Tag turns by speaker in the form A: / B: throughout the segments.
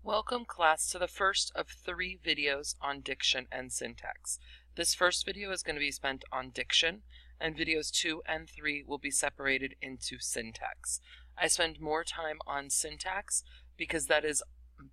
A: Welcome class to the first of 3 videos on diction and syntax. This first video is going to be spent on diction, and videos 2 and 3 will be separated into syntax. I spend more time on syntax because that is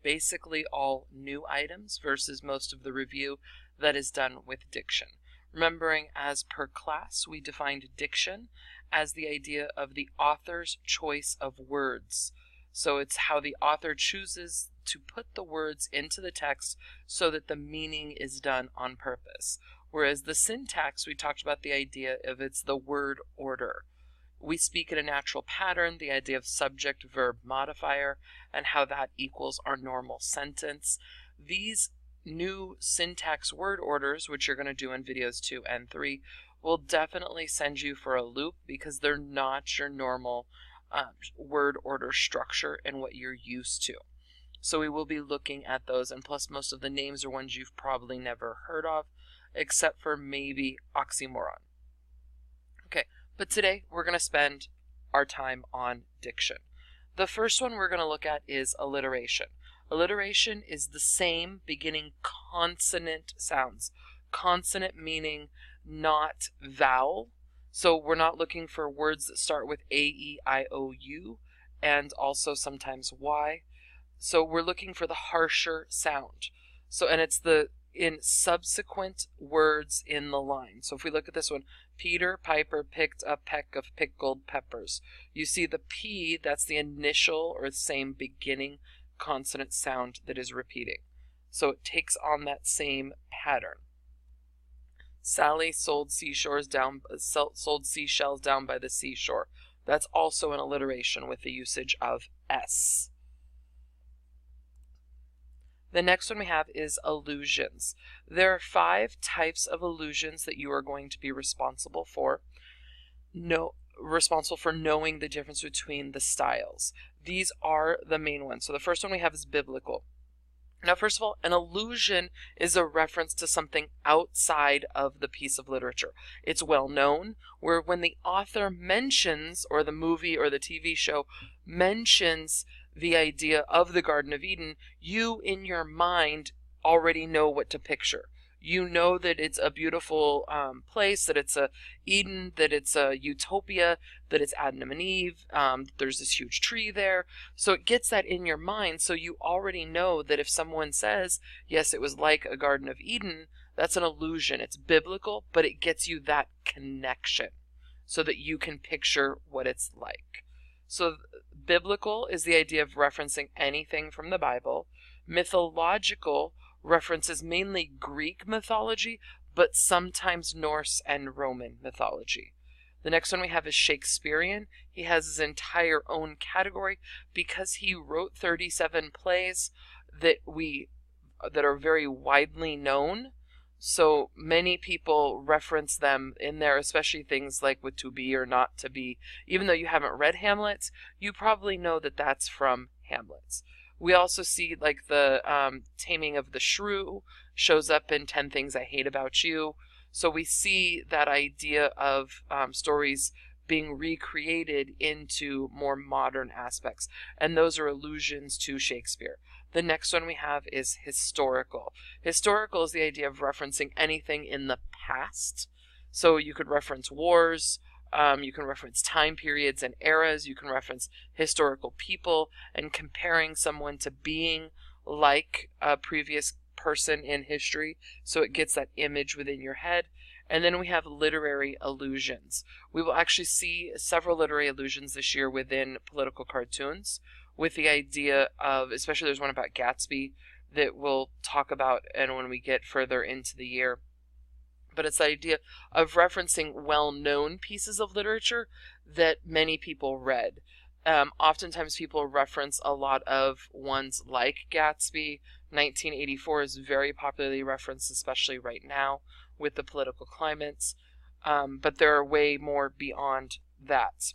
A: basically all new items versus most of the review that is done with diction. Remembering, as per class, we defined diction as the idea of the author's choice of words. So it's how the author chooses to put the words into the text so that the meaning is done on purpose. Whereas the syntax, we talked about the idea of it's the word order. We speak in a natural pattern, the idea of subject, verb, modifier, and how that equals our normal sentence. These new syntax word orders, which you're going to do in videos 2 and 3, will definitely send you for a loop because they're not your normal word order structure and what you're used to. So we will be looking at those, and plus most of the names are ones you've probably never heard of, except for maybe oxymoron. Okay, but today we're going to spend our time on diction. The first one we're going to look at is alliteration. Alliteration is the same beginning consonant sounds. Consonant meaning not vowel. So we're not looking for words that start with A, E, I, O, U, and also sometimes Y. So we're looking for the harsher sound. So, and it's in subsequent words in the line. So if we look at this one, Peter Piper picked a peck of pickled peppers. You see the P, that's the initial or same beginning consonant sound that is repeating. So it takes on that same pattern. Sally sold seashells down by the seashore. That's also an alliteration with the usage of S. The next one we have is allusions. There are 5 types of allusions that you are going to be responsible for knowing the difference between the styles. These are the main ones. So the first one we have is biblical. Now, first of all, an allusion is a reference to something outside of the piece of literature. It's well known, where when the author mentions, or the movie or the TV show mentions the idea of the Garden of Eden, you in your mind already know what to picture. You know that it's a beautiful place, that it's a Eden, that it's a utopia, that it's Adam and Eve, there's this huge tree there. So it gets that in your mind, so you already know that if someone says, yes, it was like a Garden of Eden, that's an allusion. It's biblical, but it gets you that connection so that you can picture what it's like. So biblical is the idea of referencing anything from the Bible. Mythological references mainly Greek mythology, but sometimes Norse and Roman mythology. The next one we have is Shakespearean. He has his entire own category because he wrote 37 plays that are very widely known. So many people reference them in there, especially things like with to be or not to be. Even though you haven't read Hamlet, you probably know that that's from Hamlet. We also see like the Taming of the Shrew shows up in 10 Things I Hate About You. So we see that idea of stories being recreated into more modern aspects. And those are allusions to Shakespeare. The next one we have is historical. Historical is the idea of referencing anything in the past. So you could reference wars, you can reference time periods and eras, you can reference historical people and comparing someone to being like a previous person in history, so it gets that image within your head. And then we have literary allusions. We will actually see several literary allusions this year within political cartoons, with the idea of, especially there's one about Gatsby that we'll talk about and when we get further into the year. But it's the idea of referencing well-known pieces of literature that many people read. Oftentimes people reference a lot of ones like Gatsby. 1984 is very popularly referenced, especially right now with the political climates. But there are way more beyond that.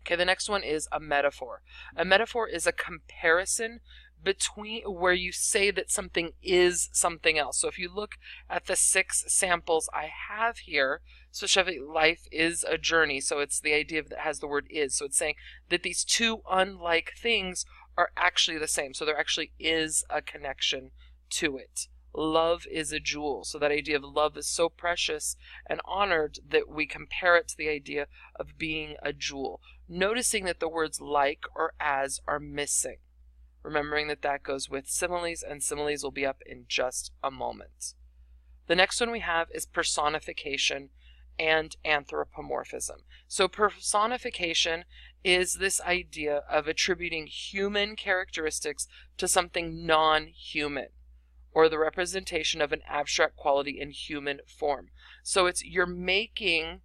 A: Okay, the next one is a metaphor. A metaphor is a comparison between where you say that something is something else. So if you look at the 6 samples I have here, especially life is a journey. So it's the idea that has the word is. So it's saying that these two unlike things are actually the same. So there actually is a connection to it. Love is a jewel. So that idea of love is so precious and honored that we compare it to the idea of being a jewel. Noticing that the words like or as are missing. Remembering that that goes with similes, and similes will be up in just a moment. The next one we have is personification and anthropomorphism. So personification is this idea of attributing human characteristics to something non-human, or the representation of an abstract quality in human form. So it's you're making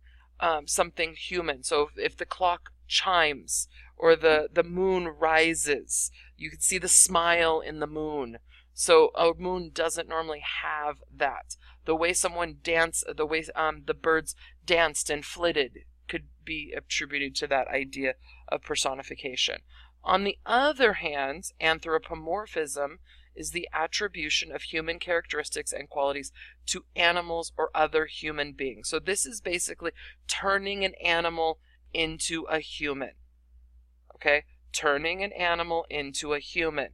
A: something human. So if the clock chimes or the moon rises, you can see the smile in the moon. So a moon doesn't normally have that. The way someone danced, the way the birds danced and flitted could be attributed to that idea of personification. On the other hand, anthropomorphism is the attribution of human characteristics and qualities to animals or other human beings. So this is basically turning an animal into a human. Okay? Turning an animal into a human.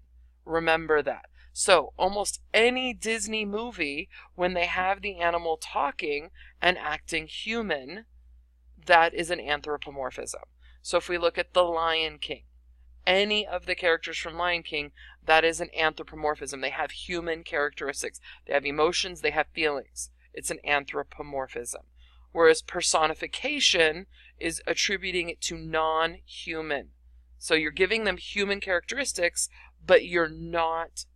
A: Remember that. So almost any Disney movie, when they have the animal talking and acting human, that is an anthropomorphism. So if we look at The Lion King, any of the characters from Lion King, that is an anthropomorphism. They have human characteristics. They have emotions, they have feelings. It's an anthropomorphism. Whereas personification is attributing it to non-human. So you're giving them human characteristics, but you're not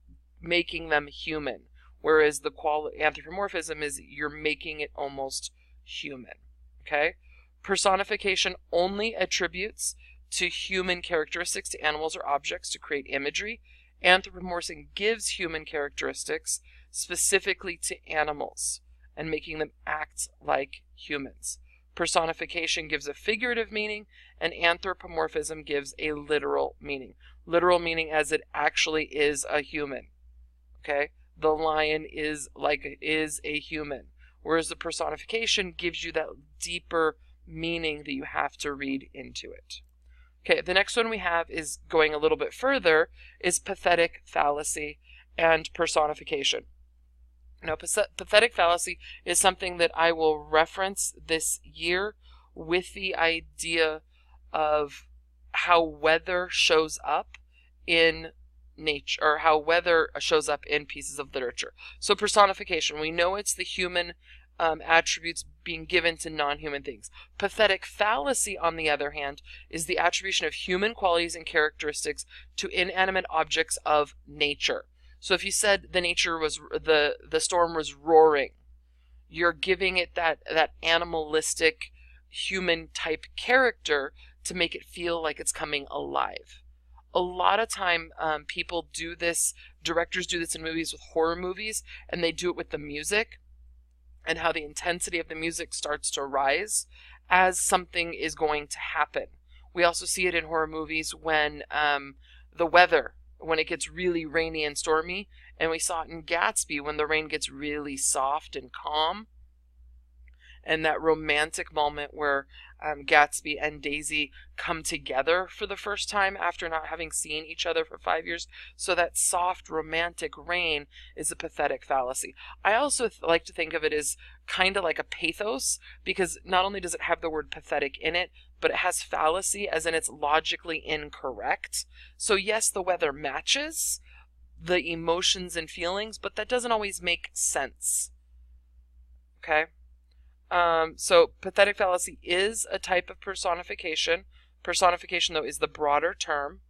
A: making them human. Whereas the anthropomorphism is you're making it almost human. Okay? Personification only attributes to human characteristics to animals or objects to create imagery. Anthropomorphism gives human characteristics specifically to animals and making them act like humans. Personification gives a figurative meaning, and anthropomorphism gives a literal meaning. Literal meaning as it actually is a human. Okay? The lion is a human. Whereas the personification gives you that deeper meaning that you have to read into it. Okay, the next one we have is going a little bit further, is pathetic fallacy and personification. Now, pathetic fallacy is something that I will reference this year with the idea of how weather shows up in nature, or how weather shows up in pieces of literature. So personification, we know it's the human attributes being given to non-human things. Pathetic fallacy, on the other hand, is the attribution of human qualities and characteristics to inanimate objects of nature. So if you said the storm was roaring, you're giving it that animalistic human type character to make it feel like it's coming alive. A lot of time people do this, directors do this in movies with horror movies, and they do it with the music, and how the intensity of the music starts to rise as something is going to happen. We also see it in horror movies when the weather, when it gets really rainy and stormy, and we saw it in Gatsby when the rain gets really soft and calm, and that romantic moment where Gatsby and Daisy come together for the first time after not having seen each other for 5 years. So that soft romantic rain is a pathetic fallacy. I also like to think of it as kind of like a pathos, because not only does it have the word pathetic in it, but it has fallacy as in it's logically incorrect. So yes, the weather matches the emotions and feelings, but that doesn't always make sense. Okay? So pathetic fallacy is a type of personification. Personification, though, is the broader term.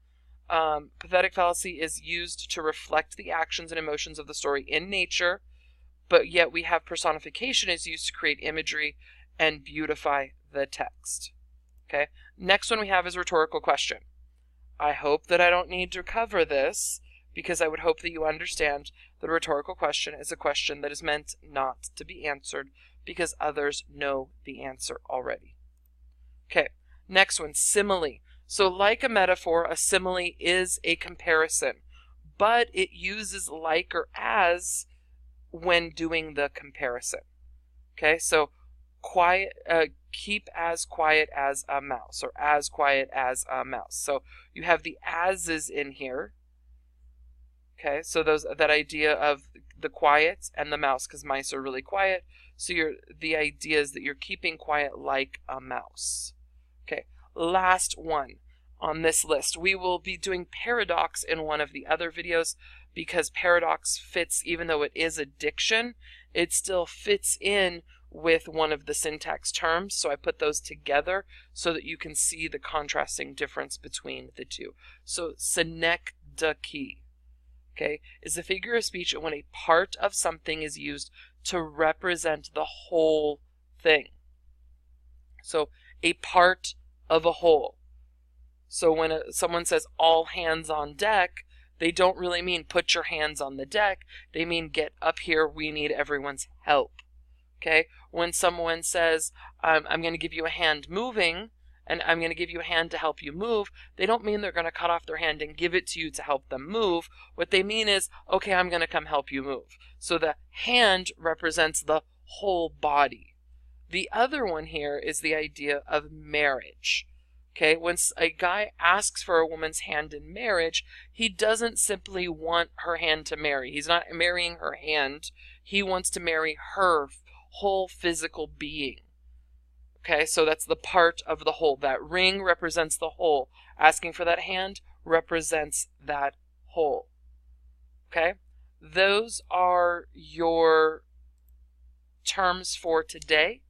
A: Pathetic fallacy is used to reflect the actions and emotions of the story in nature, but yet we have personification is used to create imagery and beautify the text. Okay. Next one we have is rhetorical question. I hope that I don't need to cover this, because I would hope that you understand that a rhetorical question is a question that is meant not to be answered because others know the answer already. Okay, next one, simile. So like a metaphor, a simile is a comparison, but it uses like or as when doing the comparison. Okay, so quiet, keep as quiet as a mouse, or as quiet as a mouse. So you have the as's in here. Okay, so that idea of the quiet and the mouse, because mice are really quiet. So the idea is that you're keeping quiet like a mouse. Okay, last one on this list. We will be doing paradox in one of the other videos, because paradox fits, even though it is a diction, it still fits in with one of the syntax terms. So I put those together so that you can see the contrasting difference between the two. So synecdoche, okay, is a figure of speech when a part of something is used to represent the whole thing. So a part of a whole. So when someone says all hands on deck, they don't really mean put your hands on the deck. They mean get up here, we need everyone's help. Okay? When someone says, I'm going to give you a hand moving, and I'm going to give you a hand to help you move, they don't mean they're going to cut off their hand and give it to you to help them move. What they mean is, okay, I'm going to come help you move. So the hand represents the whole body. The other one here is the idea of marriage. Okay, when a guy asks for a woman's hand in marriage, he doesn't simply want her hand to marry. He's not marrying her hand. He wants to marry her whole physical being. Okay, so that's the part of the whole. That ring represents the whole. Asking for that hand represents that whole. Okay, those are your terms for today.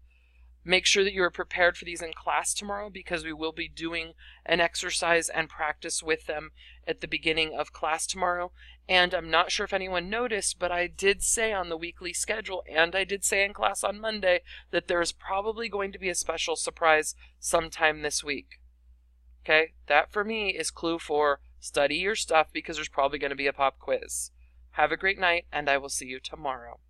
A: Make sure that you are prepared for these in class tomorrow, because we will be doing an exercise and practice with them at the beginning of class tomorrow. And I'm not sure if anyone noticed, but I did say on the weekly schedule, and I did say in class on Monday, that there is probably going to be a special surprise sometime this week. Okay, that for me is clue for study your stuff, because there's probably going to be a pop quiz. Have a great night, and I will see you tomorrow.